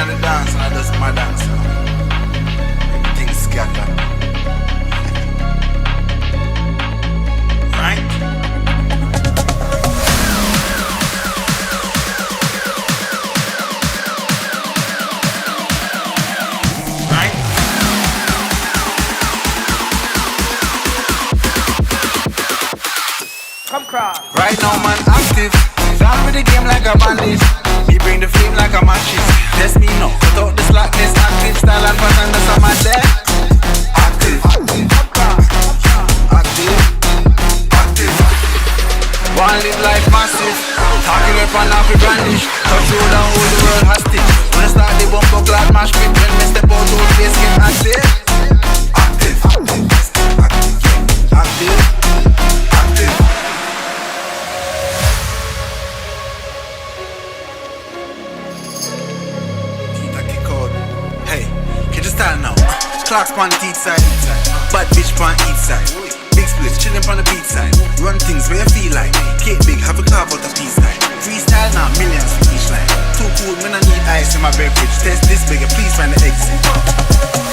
in the dance and I just my dance. Everything scatter. Right? Right? Come cross. Right now man active. Down with the game like a bandit. Me bring the flame like a matches. That's me no. Without the slackness, active style and pattern that's on my deck. Active. Active. Active. One live life massive. Talking up and off with brandish. Touch road and hold the world hostage. When I start the bumper clad mash pit. When me step out old face get active. Active. Active. Active. Active. Hey, can you style now? Clocks on the each side, bad bitch on each side. Big splits chillin' on the beat side. Run things where you feel like. Cake big, have a carve out the peace line. Freestyle now, millions for each line. Too cool, man, I need ice in my beverage. Test this bigger, please find the exit.